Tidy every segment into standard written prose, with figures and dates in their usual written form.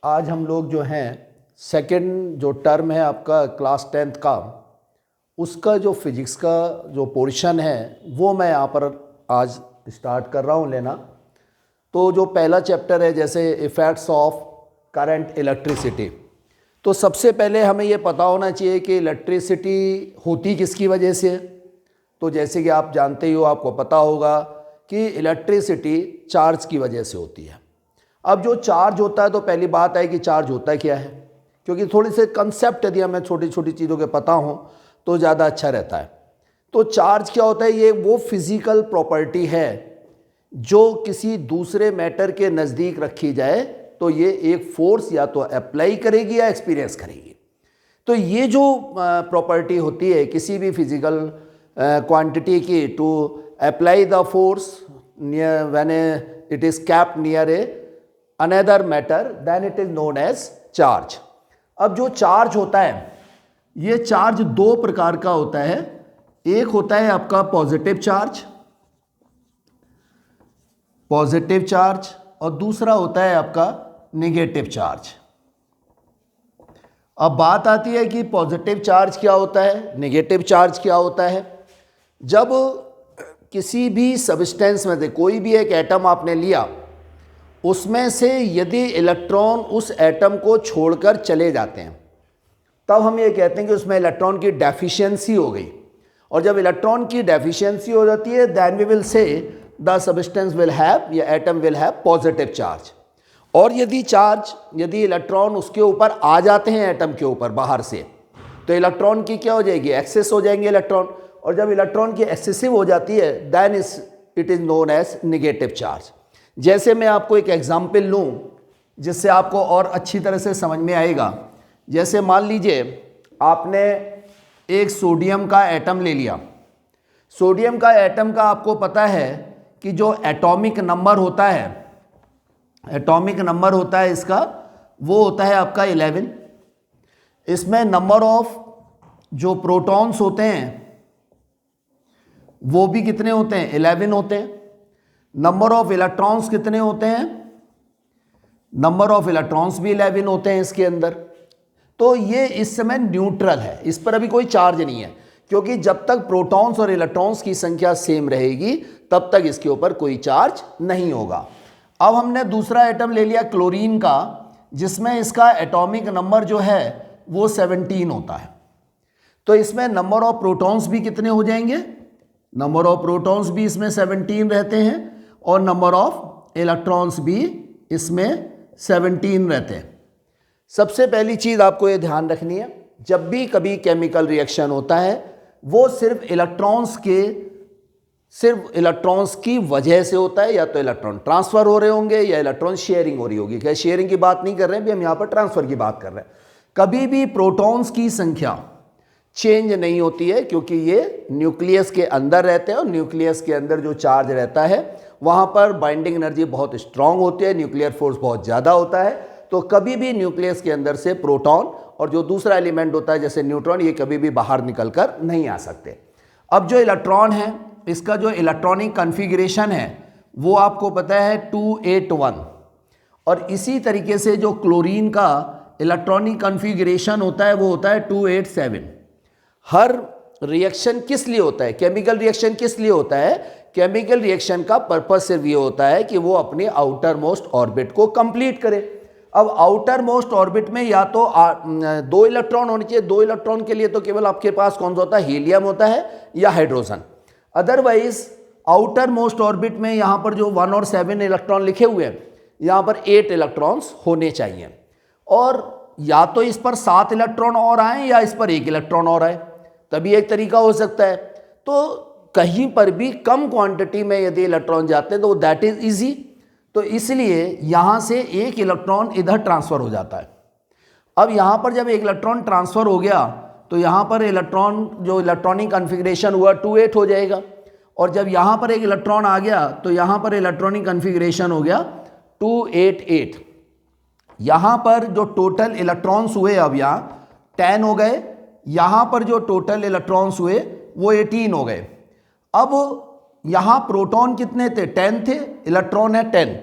आज हम लोग जो हैं सेकंड जो टर्म है आपका क्लास 10th का, उसका जो फिजिक्स का जो पोर्शन है वो मैं यहाँ पर आज स्टार्ट कर रहा हूँ लेना। तो जो पहला चैप्टर है जैसे इफ़ेक्ट्स ऑफ करंट इलेक्ट्रिसिटी, तो सबसे पहले हमें ये पता होना चाहिए कि इलेक्ट्रिसिटी होती किसकी वजह से है। तो जैसे कि आप जानते ही हो, आपको पता होगा कि इलेक्ट्रिसिटी चार्ज की वजह से होती है। अब जो चार्ज होता है, तो पहली बात है कि चार्ज होता है क्या है, क्योंकि थोड़ी से कंसेप्ट यदि हमें छोटी छोटी चीज़ों के पता हो तो ज़्यादा अच्छा रहता है। तो चार्ज क्या होता है, ये वो फिजिकल प्रॉपर्टी है जो किसी दूसरे मैटर के नज़दीक रखी जाए तो ये एक फोर्स या तो अप्लाई करेगी या एक्सपीरियंस करेगी। तो ये जो प्रॉपर्टी होती है किसी भी फिजिकल क्वांटिटी की, to apply the force near when it is kept near a another matter, then it is known as charge. अब जो चार्ज होता है, ये चार्ज दो प्रकार का होता है। एक होता है आपका पॉजिटिव चार्ज, और दूसरा होता है आपका नेगेटिव चार्ज। अब बात आती है कि पॉजिटिव चार्ज क्या होता है, नेगेटिव चार्ज क्या होता है। जब किसी भी सब्सटेंस में से कोई भी एक एटम आपने लिया, उसमें से यदि इलेक्ट्रॉन उस एटम को छोड़कर चले जाते हैं, तब हम ये कहते हैं कि उसमें इलेक्ट्रॉन की डेफिशिएंसी हो गई। और जब इलेक्ट्रॉन की डेफिशिएंसी हो जाती है, then we will say the substance will have या atom will have positive charge. और यदि इलेक्ट्रॉन उसके ऊपर आ जाते हैं एटम के ऊपर बाहर से, तो इलेक्ट्रॉन की क्या हो जाएगी, एक्सेस हो जाएंगे इलेक्ट्रॉन। और जब इलेक्ट्रॉन की एक्सेसिव हो जाती है, then it is known as negative charge. जैसे मैं आपको एक एग्जाम्पल लूँ जिससे आपको और अच्छी तरह से समझ में आएगा। जैसे मान लीजिए आपने एक सोडियम का एटम ले लिया। सोडियम का एटम का आपको पता है कि जो एटॉमिक नंबर होता है इसका, वो होता है आपका 11। इसमें नंबर ऑफ जो प्रोटॉन्स होते हैं वो भी कितने होते हैं, 11 होते हैं। नंबर ऑफ इलेक्ट्रॉन्स कितने होते हैं, नंबर ऑफ इलेक्ट्रॉन्स भी 11 होते हैं इसके अंदर। तो ये इस समय न्यूट्रल है, इस पर अभी कोई चार्ज नहीं है, क्योंकि जब तक प्रोटॉन्स और इलेक्ट्रॉन्स की संख्या सेम रहेगी तब तक इसके ऊपर कोई चार्ज नहीं होगा। अब हमने दूसरा एटम ले लिया क्लोरीन का, जिसमें इसका एटॉमिक नंबर जो है वो 17 होता है। तो इसमें नंबर ऑफ प्रोटॉन्स भी कितने हो जाएंगे, नंबर ऑफ प्रोटॉन्स भी इसमें 17 रहते हैं और नंबर ऑफ इलेक्ट्रॉन्स भी इसमें 17 रहते हैं। सबसे पहली चीज़ आपको ये ध्यान रखनी है, जब भी कभी केमिकल रिएक्शन होता है वो सिर्फ इलेक्ट्रॉन्स की वजह से होता है। या तो इलेक्ट्रॉन ट्रांसफ़र हो रहे होंगे या इलेक्ट्रॉन शेयरिंग हो रही होगी। क्या शेयरिंग की बात नहीं कर रहे हैं, भी हम यहाँ पर ट्रांसफ़र की बात कर रहे हैं। कभी भी प्रोटॉन्स की संख्या चेंज नहीं होती है, क्योंकि ये न्यूक्लियस के अंदर रहते हैं और न्यूक्लियस के अंदर जो चार्ज रहता है वहाँ पर बाइंडिंग एनर्जी बहुत स्ट्रांग होती है, न्यूक्लियर फोर्स बहुत ज़्यादा होता है। तो कभी भी न्यूक्लियस के अंदर से प्रोटॉन और जो दूसरा एलिमेंट होता है जैसे न्यूट्रॉन, ये कभी भी बाहर निकलकर नहीं आ सकते। अब जो इलेक्ट्रॉन है, इसका जो इलेक्ट्रॉनिक कॉन्फ़िगरेशन है वो आपको पता है 281। और इसी तरीके से जो क्लोरीन का इलेक्ट्रॉनिक कॉन्फ़िगरेशन होता है वो होता है 287। हर रिएक्शन किस लिए होता है, केमिकल रिएक्शन किस लिए होता है, केमिकल रिएक्शन का पर्पस सिर्फ ये होता है कि वो अपने आउटर मोस्ट ऑर्बिट को कंप्लीट करे। अब आउटर मोस्ट ऑर्बिट में या तो 2 इलेक्ट्रॉन होने चाहिए। 2 इलेक्ट्रॉन के लिए तो केवल आपके पास कौन सा होता है, हीलियम होता है या hydrogen. Otherwise outer most orbit में यहाँ पर जो 1 और 7 इलेक्ट्रॉन लिखे हुए हैं, यहाँ पर 8 इलेक्ट्रॉन्स होने चाहिए। और या तो इस पर 7 इलेक्ट्रॉन और आए या इस पर 1 इलेक्ट्रॉन और आए, तभी एक तरीका हो सकता है। तो कहीं पर भी कम क्वांटिटी में यदि इलेक्ट्रॉन जाते हैं तो दैट इज इजी। तो इसलिए यहाँ से 1 इलेक्ट्रॉन इधर ट्रांसफ़र हो जाता है। अब यहाँ पर जब 1 इलेक्ट्रॉन ट्रांसफ़र हो गया तो यहाँ पर इलेक्ट्रॉन जो इलेक्ट्रॉनिक कॉन्फ़िगरेशन हुआ 28 हो जाएगा। और जब यहाँ पर 1 इलेक्ट्रॉन आ गया तो यहाँ पर इलेक्ट्रॉनिक कॉन्फ़िगरेशन हो गया 288। यहाँ पर जो टोटल इलेक्ट्रॉन्स हुए अब यहाँ 10 हो गए, यहाँ पर जो टोटल इलेक्ट्रॉन्स हुए वो 18 हो गए। अब यहाँ प्रोटॉन कितने थे, 10 थे, इलेक्ट्रॉन है 10।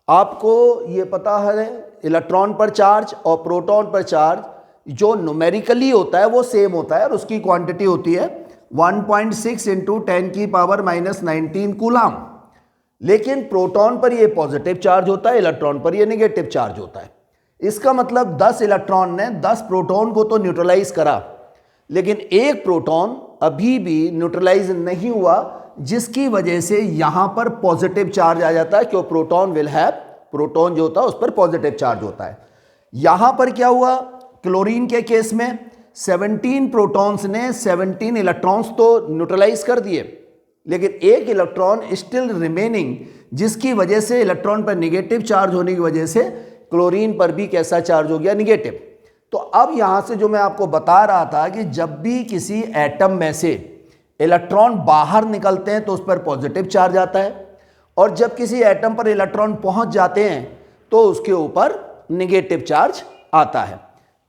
आपको ये पता है इलेक्ट्रॉन पर चार्ज और प्रोटॉन पर चार्ज जो न्यूमेरिकली होता है वो सेम होता है और उसकी क्वांटिटी होती है 1.6 इंटू 10 की पावर -19 कूलाम। लेकिन प्रोटॉन पर ये पॉजिटिव चार्ज होता है, इलेक्ट्रॉन पर ये नेगेटिव चार्ज होता है। इसका मतलब 10 इलेक्ट्रॉन ने 10 प्रोटॉन को तो न्यूट्रलाइज करा, लेकिन एक प्रोटॉन अभी भी न्यूट्रलाइज नहीं हुआ, जिसकी वजह से यहां पर पॉजिटिव चार्ज आ जाता है, क्योंकि प्रोटॉन विल हैव, प्रोटॉन जो होता है उस पर पॉजिटिव चार्ज होता है। यहां पर क्या हुआ, क्लोरीन के केस में 17 प्रोटॉन्स ने 17 इलेक्ट्रॉन्स तो न्यूट्रलाइज कर दिए, लेकिन एक इलेक्ट्रॉन स्टिल रिमेनिंग, जिसकी वजह से इलेक्ट्रॉन पर नेगेटिव चार्ज होने की वजह से क्लोरीन पर भी कैसा चार्ज हो गया, नेगेटिव। तो अब यहां से जो मैं आपको बता रहा था कि जब भी किसी एटम में से इलेक्ट्रॉन बाहर निकलते हैं तो उस पर पॉजिटिव चार्ज आता है, और जब किसी एटम पर इलेक्ट्रॉन पहुंच जाते हैं तो उसके ऊपर नेगेटिव चार्ज आता है।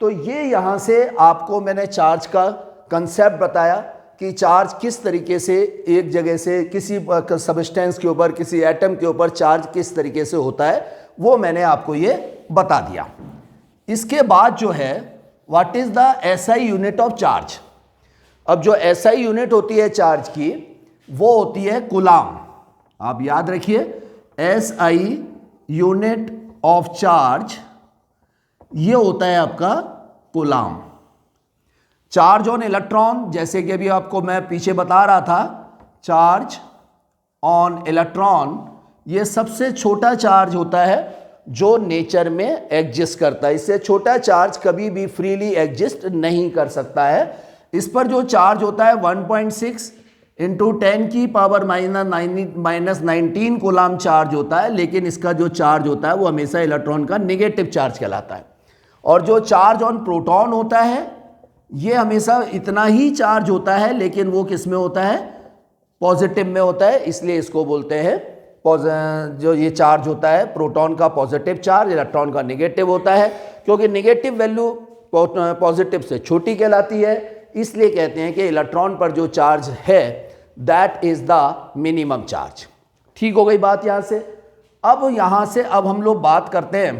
तो ये यहां से आपको मैंने चार्ज का कंसेप्ट बताया कि चार्ज किस तरीके से एक जगह से किसी सबस्टेंस के ऊपर, किसी एटम के ऊपर चार्ज किस तरीके से होता है, वो मैंने आपको ये बता दिया। इसके बाद जो है what is the SI unit of charge. अब जो एसआई यूनिट होती है चार्ज की वो होती है कूलाम। आप याद रखिए, एसआई यूनिट ऑफ चार्ज ये होता है आपका कूलाम। चार्ज ऑन इलेक्ट्रॉन, जैसे कि अभी आपको मैं पीछे बता रहा था, चार्ज ऑन इलेक्ट्रॉन ये सबसे छोटा चार्ज होता है जो नेचर में एग्जिस्ट करता है। इससे छोटा चार्ज कभी भी फ्रीली एग्जिस्ट नहीं कर सकता है। इस पर जो चार्ज होता है 1.6 इंटू 10 की पावर -19 कूलाम चार्ज होता है, लेकिन इसका जो चार्ज होता है वो हमेशा इलेक्ट्रॉन का नेगेटिव चार्ज कहलाता है। और जो चार्ज ऑन प्रोटॉन होता है ये हमेशा इतना ही चार्ज होता है, लेकिन वो किस में होता है, पॉजिटिव में होता है। इसलिए इसको बोलते हैं जो ये चार्ज होता है प्रोटॉन का पॉजिटिव चार्ज, इलेक्ट्रॉन का नेगेटिव होता है, क्योंकि नेगेटिव वैल्यू पॉजिटिव से छोटी कहलाती है। इसलिए कहते हैं कि इलेक्ट्रॉन पर जो चार्ज है that is the minimum charge. ठीक हो गई बात यहां से। अब यहां से अब हम लोग बात करते हैं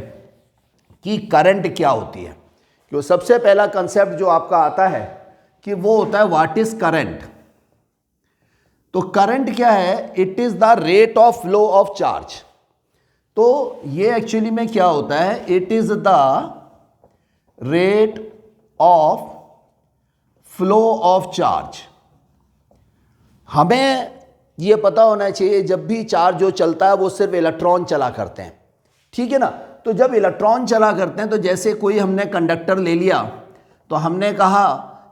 कि करंट क्या होती है। क्यों सबसे पहला कंसेप्ट जो आपका आता है कि वो होता है व्हाट इज करंट। तो करंट क्या है, it is the rate of flow of charge. तो ये एक्चुअली में क्या होता है, it is the rate of flow of charge. हमें ये पता होना चाहिए जब भी चार्ज जो चलता है वो सिर्फ इलेक्ट्रॉन चला करते हैं, ठीक है ना। तो जब इलेक्ट्रॉन चला करते हैं, तो जैसे कोई हमने कंडक्टर ले लिया, तो हमने कहा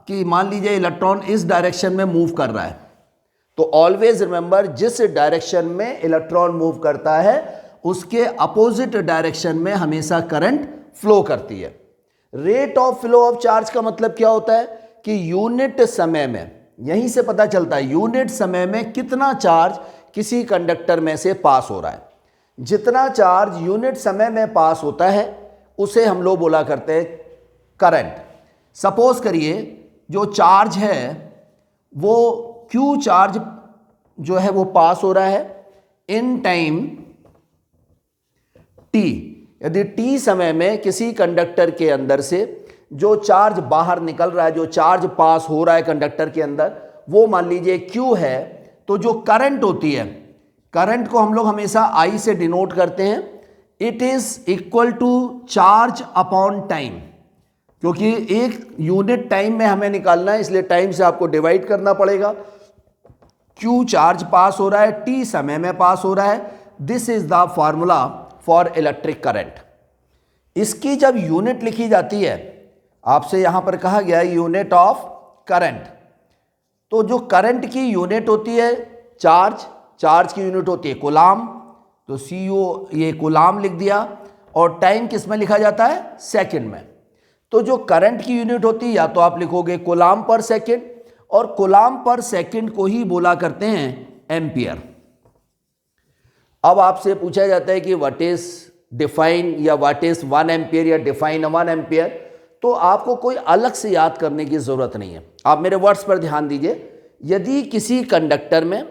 कि मान लीजिए इलेक्ट्रॉन इस डायरेक्शन में मूव कर रहा है, तो ऑलवेज रिमेंबर जिस डायरेक्शन में इलेक्ट्रॉन मूव करता है उसके अपोजिट डायरेक्शन में हमेशा करंट फ्लो करती है। Rate of flow of charge का मतलब क्या होता है कि यूनिट समय में, यहीं से पता चलता है यूनिट समय में कितना चार्ज किसी कंडक्टर में से पास हो रहा है। जितना चार्ज यूनिट समय में पास होता है उसे हम लोग बोला करते हैं करंट। सपोज करिए जो चार्ज है वो Q चार्ज जो है वो पास हो रहा है इन टाइम t। यदि t समय में किसी कंडक्टर के अंदर से जो चार्ज बाहर निकल रहा है, जो चार्ज पास हो रहा है कंडक्टर के अंदर, वो मान लीजिए Q है, तो जो करंट होती है, करंट को हम लोग हमेशा I से डिनोट करते हैं। It is equal to charge upon time, क्योंकि एक यूनिट टाइम में हमें निकालना है, इसलिए टाइम से आपको डिवाइड करना पड़ेगा। Q चार्ज पास हो रहा है, T समय में पास हो रहा है। This is the formula for electric current. इसकी जब यूनिट लिखी जाती है, आपसे यहां पर कहा गया है यूनिट ऑफ करंट, तो जो करंट की यूनिट होती है चार्ज, चार्ज की यूनिट होती है कूलाम, तो CO ये कूलाम लिख दिया, और टाइम किस में लिखा जाता है, सेकंड में। तो जो करंट की यूनिट होती है या तो आप लिखोगे कूलाम पर सेकंड, और कूलाम पर सेकंड को ही बोला करते हैं एम्पियर। अब आपसे पूछा जाता है कि व्हाट इज डिफाइन या व्हाट इज 1 एम्पियर या डिफाइन 1 एम्पियर, तो आपको कोई अलग से याद करने की जरूरत नहीं है। आप मेरे वर्ड्स पर ध्यान दीजिए। यदि किसी कंडक्टर में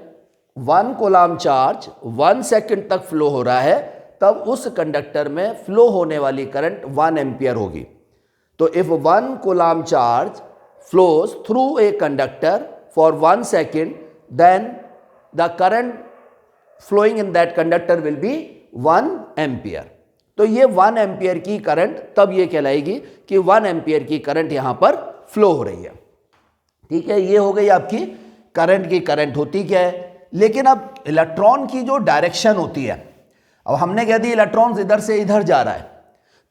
1 कूलाम चार्ज 1 सेकंड तक फ्लो हो रहा है, तब उस कंडक्टर में फ्लो होने वाली करंट 1 एम्पियर होगी। तो if 1 coulomb charge flows through a conductor for 1 second, then the current flowing in that conductor will be 1 ampere। तो ये 1 एम्पियर की करंट तब ये कहलाएगी कि 1 एम्पियर की करंट यहां पर फ्लो हो रही है। ठीक है, ये हो गई आपकी करंट की करंट होती क्या है। लेकिन अब इलेक्ट्रॉन की जो डायरेक्शन होती है, अब हमने कह दी इलेक्ट्रॉन इधर से इधर जा रहा है,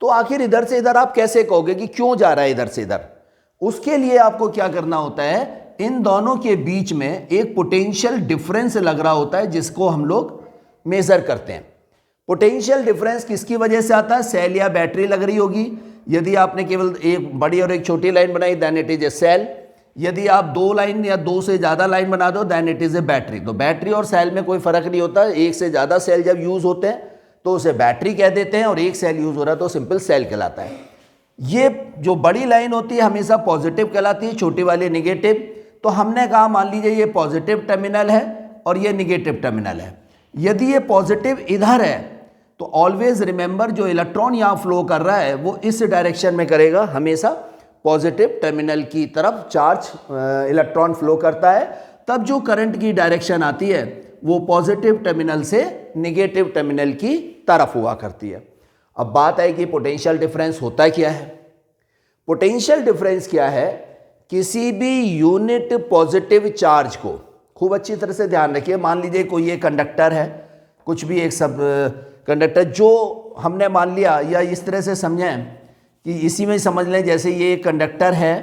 तो आखिर इधर से इधर आप कैसे कहोगे कि क्यों जा रहा है इधर से इधर। उसके लिए आपको क्या करना होता है, इन दोनों के बीच में एक पोटेंशियल डिफरेंस लग रहा होता है जिसको हम लोग मेजर करते हैं। पोटेंशियल डिफरेंस किसकी वजह से आता है, सेल या बैटरी लग रही होगी। यदि आपने केवल एक बड़ी और एक छोटी लाइन बनाई then it is a cell. यदि आप 2 लाइन या 2 से ज़्यादा लाइन बना दो then it is a battery. तो बैटरी और सेल में कोई फ़र्क नहीं होता, एक से ज़्यादा सेल जब यूज़ होते हैं तो उसे बैटरी कह देते हैं, और एक सेल यूज़ हो रहा है तो सिंपल सेल कहलाता है। ये जो बड़ी लाइन होती है हमेशा पॉजिटिव कहलाती है, छोटी वाली निगेटिव। तो हमने कहा मान लीजिए ये पॉजिटिव टर्मिनल है और ये निगेटिव टर्मिनल है। यदि ये पॉजिटिव इधर है तो ऑलवेज रिमेंबर जो इलेक्ट्रॉन यहाँ फ्लो कर रहा है वो इस डायरेक्शन में करेगा, हमेशा पॉजिटिव टर्मिनल की तरफ चार्ज इलेक्ट्रॉन फ्लो करता है। तब जो करंट की डायरेक्शन आती है वो पॉजिटिव टर्मिनल से निगेटिव टर्मिनल की तरफ हुआ करती है। अब बात है कि पोटेंशियल डिफरेंस होता क्या है। पोटेंशियल डिफरेंस क्या है, किसी भी यूनिट पॉजिटिव चार्ज को, खूब अच्छी तरह से ध्यान रखिए, मान लीजिए कोई ये कंडक्टर है, कुछ भी एक सब कंडक्टर जो हमने मान लिया, या इस तरह से समझें कि इसी में समझ लें जैसे ये एक कंडक्टर है,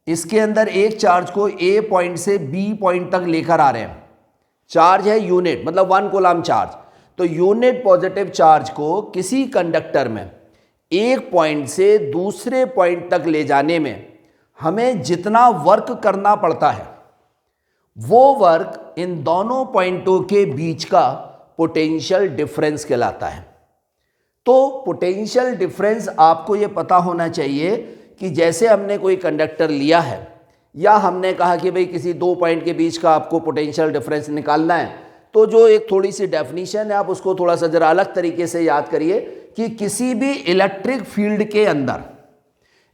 इसके अंदर एक चार्ज को ए पॉइंट से बी पॉइंट तक लेकर आ रहे हैं। चार्ज है यूनिट, मतलब 1 कूलाम चार्ज। तो यूनिट पॉजिटिव चार्ज को किसी कंडक्टर में एक पॉइंट से दूसरे पॉइंट तक ले जाने में हमें जितना वर्क करना पड़ता है वो वर्क इन दोनों पॉइंटों के बीच का पोटेंशियल डिफरेंस कहलाता है। तो पोटेंशियल डिफरेंस आपको ये पता होना चाहिए कि जैसे हमने कोई कंडक्टर लिया है, या हमने कहा कि भाई किसी 2 पॉइंट के बीच का आपको पोटेंशियल डिफरेंस निकालना है, तो जो एक थोड़ी सी डेफिनेशन है आप उसको थोड़ा सा जरा अलग तरीके से याद करिए कि किसी भी इलेक्ट्रिक फील्ड के अंदर,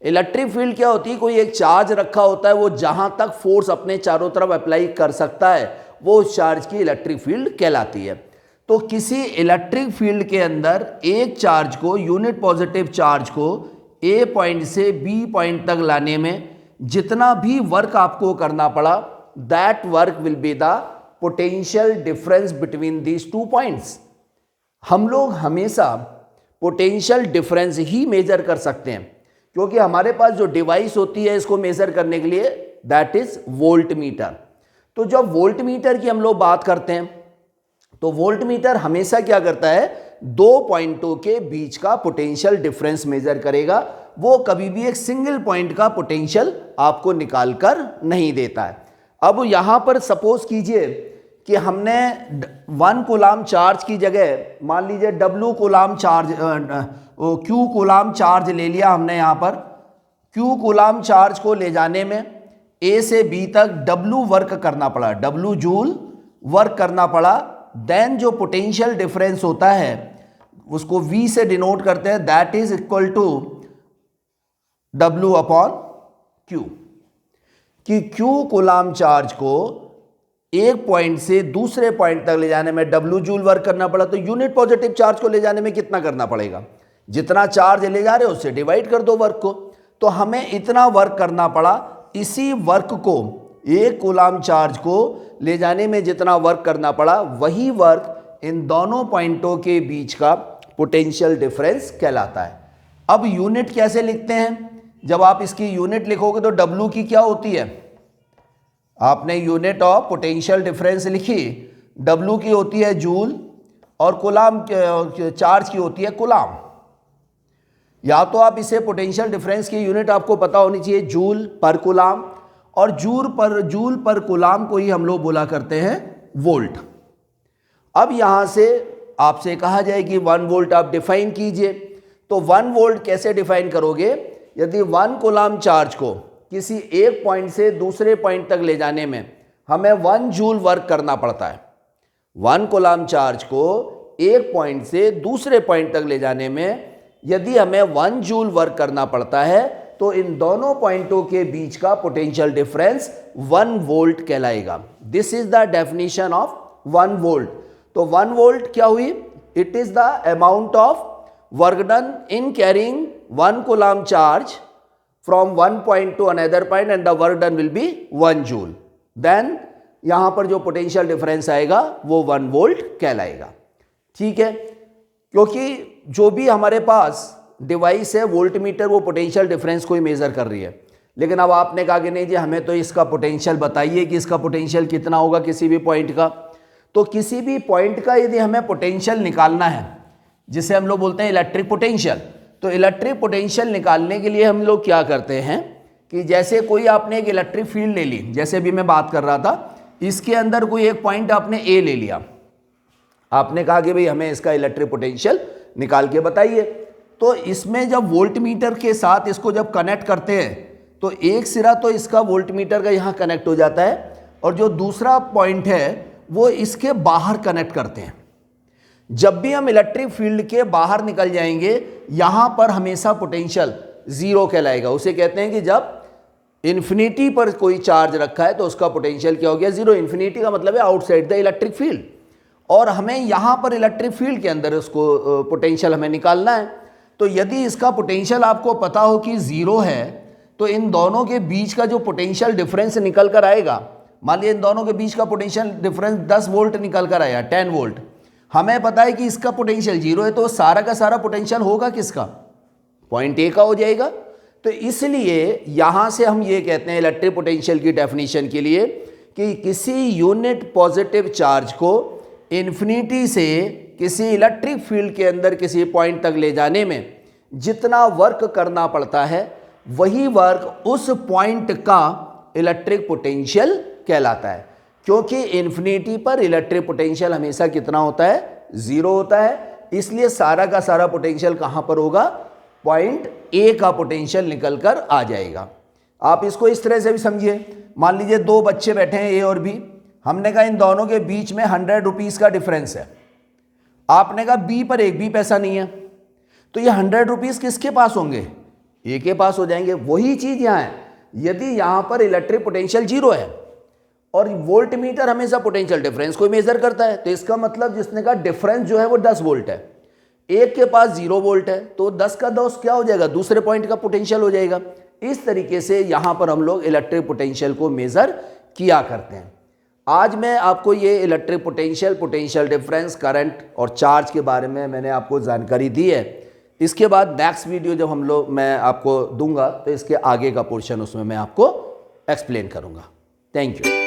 इलेक्ट्रिक फील्ड क्या होती है, कोई एक चार्ज रखा होता है, वो जहां तक फोर्स अपने चारों तरफ अप्लाई कर सकता है वो उस चार्ज की इलेक्ट्रिक फील्ड कहलाती है। तो किसी इलेक्ट्रिक फील्ड के अंदर एक चार्ज को, यूनिट पॉजिटिव चार्ज को ए पॉइंट से बी पॉइंट तक लाने में जितना भी वर्क आपको करना पड़ा, that work will be the potential difference between these 2 points. हम लोग हमेशा पोटेंशियल डिफरेंस ही मेजर कर सकते हैं, क्योंकि हमारे पास जो डिवाइस होती है इसको मेजर करने के लिए, दैट इज वोल्ट मीटर। तो जब वोल्ट मीटर की हम लोग बात करते हैं तो वोल्ट मीटर हमेशा क्या करता है, 2 पॉइंटों के बीच का पोटेंशियल डिफरेंस मेजर करेगा। वो कभी भी एक सिंगल पॉइंट का पोटेंशियल आपको निकाल कर नहीं देता है। अब यहां पर सपोज कीजिए कि हमने 1 कूलाम चार्ज की जगह मान लीजिए W coulomb charge, Q coulomb charge ले लिया हमने। यहाँ पर Q कूलाम चार्ज को ले जाने में A से B तक W वर्क करना पड़ा, W जूल वर्क करना पड़ा। देन जो पोटेंशियल डिफरेंस होता है उसको V से डिनोट करते हैं, that is equal to W upon Q। कि Q कूलाम चार्ज को एक पॉइंट से दूसरे पॉइंट तक ले जाने में W जूल वर्क करना पड़ा, तो यूनिट पॉजिटिव चार्ज को ले जाने में कितना करना पड़ेगा, जितना चार्ज ले जा रहे हो उससे डिवाइड कर दो वर्क को। तो हमें इतना वर्क करना पड़ा। इसी वर्क को, एक कूलाम चार्ज को ले जाने में जितना वर्क करना पड़ा, वही वर्क इन दोनों पॉइंटों के बीच का पोटेंशियल डिफरेंस कहलाता है। अब यूनिट कैसे लिखते हैं, जब आप इसकी यूनिट लिखोगे तो W की क्या होती है, आपने यूनिट ऑफ पोटेंशियल डिफरेंस लिखी, W की होती है जूल और कूलाम चार्ज की होती है कूलाम। या तो आप इसे पोटेंशियल डिफरेंस की यूनिट आपको पता होनी चाहिए जूल पर कूलाम, और जूल पर कूलाम को ही हम लोग बोला करते हैं वोल्ट। अब यहां से आपसे कहा जाए कि 1 वोल्ट आप डिफाइन कीजिए, तो 1 वोल्ट कैसे डिफाइन करोगे, यदि 1 कूलाम चार्ज को किसी एक पॉइंट से दूसरे पॉइंट तक ले जाने में हमें 1 जूल वर्क करना पड़ता है। 1 कूलाम चार्ज को एक पॉइंट से दूसरे पॉइंट तक ले जाने में यदि हमें 1 जूल वर्क करना पड़ता है तो इन दोनों पॉइंटों के बीच का पोटेंशियल डिफरेंस 1 वोल्ट कहलाएगा। This is the definition of 1 volt. तो 1 वोल्ट क्या हुई? It is the amount of work done in carrying 1 coulomb charge from one point to another point and the work done will be 1 joule. Then यहां पर जो potential difference आएगा वो 1 volt कहलाएगा। ठीक है, क्योंकि जो भी हमारे पास डिवाइस है वोल्ट मीटर, वो पोटेंशियल डिफरेंस को ही मेजर कर रही है। लेकिन अब आपने कहा कि नहीं जी हमें तो इसका पोटेंशियल बताइए कि इसका पोटेंशियल कितना होगा किसी भी पॉइंट का। तो किसी भी पॉइंट का यदि हमें पोटेंशियल निकालना है, जिसे हम लोग बोलते हैं इलेक्ट्रिक पोटेंशियल, तो इलेक्ट्रिक पोटेंशियल निकालने के लिए हम लोग क्या करते हैं कि जैसे कोई आपने एक इलेक्ट्रिक फील्ड ले ली, जैसे अभी मैं बात कर रहा था, इसके अंदर कोई एक पॉइंट आपने ए ले लिया, आपने कहा कि भाई हमें इसका इलेक्ट्रिक पोटेंशियल निकाल के बताइए। तो इसमें जब वोल्ट मीटर के साथ इसको जब कनेक्ट करते हैं तो एक सिरा तो इसका वोल्ट मीटर का यहाँ कनेक्ट हो जाता है और जो दूसरा पॉइंट है वो इसके बाहर कनेक्ट करते हैं। जब भी हम इलेक्ट्रिक फील्ड के बाहर निकल जाएंगे यहाँ पर हमेशा पोटेंशियल जीरो कहलाएगा। उसे कहते हैं कि जब इन्फिनिटी पर कोई चार्ज रखा है तो उसका पोटेंशियल क्या हो गया? जीरो। इन्फिनिटी का मतलब है आउटसाइड द इलेक्ट्रिक फील्ड, और हमें यहाँ पर इलेक्ट्रिक फील्ड के अंदर उसको पोटेंशियल हमें निकालना है। तो यदि इसका पोटेंशियल आपको पता हो कि जीरो है तो इन दोनों के बीच का जो पोटेंशियल डिफरेंस निकल कर आएगा, मान लीजिए इन दोनों के बीच का पोटेंशियल डिफरेंस 10 वोल्ट निकल कर आया, 10 वोल्ट, हमें पता है कि इसका पोटेंशियल जीरो है, तो सारा का सारा पोटेंशियल होगा किसका? पॉइंट ए का हो जाएगा। तो इसलिए यहां से हम ये कहते हैं इलेक्ट्रिक पोटेंशियल की डेफिनेशन के लिए कि किसी यूनिट पॉजिटिव चार्ज को इन्फिनिटी से किसी इलेक्ट्रिक फील्ड के अंदर किसी पॉइंट तक ले जाने में जितना वर्क करना पड़ता है वही वर्क उस पॉइंट का इलेक्ट्रिक पोटेंशियल कहलाता है। क्योंकि इन्फिनिटी पर इलेक्ट्रिक पोटेंशियल हमेशा कितना होता है? जीरो होता है। इसलिए सारा का सारा पोटेंशियल कहां पर होगा? पॉइंट ए का पोटेंशियल निकल कर आ जाएगा। आप इसको इस तरह से भी समझिए, मान लीजिए दो बच्चे बैठे हैं ए और बी, हमने कहा इन दोनों के बीच में 100 रुपीज का डिफरेंस है, आपने कहा बी पर एक भी पैसा नहीं है, तो ये 100 रुपीज किसके पास होंगे? ए के पास हो जाएंगे। वही चीज यहां है, यदि यहां पर इलेक्ट्रिक पोटेंशियल जीरो है और वोल्ट मीटर हमेशा पोटेंशियल डिफरेंस को मेजर करता है, तो इसका मतलब जिसने कहा डिफरेंस जो है वो 10 वोल्ट है, एक के पास 0 वोल्ट है, तो 10 का 10 क्या हो जाएगा? दूसरे पॉइंट का पोटेंशियल हो जाएगा। इस तरीके से यहां पर हम लोग इलेक्ट्रिक पोटेंशियल को मेजर किया करते हैं। आज मैं आपको ये electric potential, potential difference, current और चार्ज के बारे में मैंने आपको जानकारी दी है। इसके बाद नेक्स्ट वीडियो जब मैं आपको दूंगा तो इसके आगे का पोर्शन उसमें मैं आपको एक्सप्लेन करूंगा। Thank you.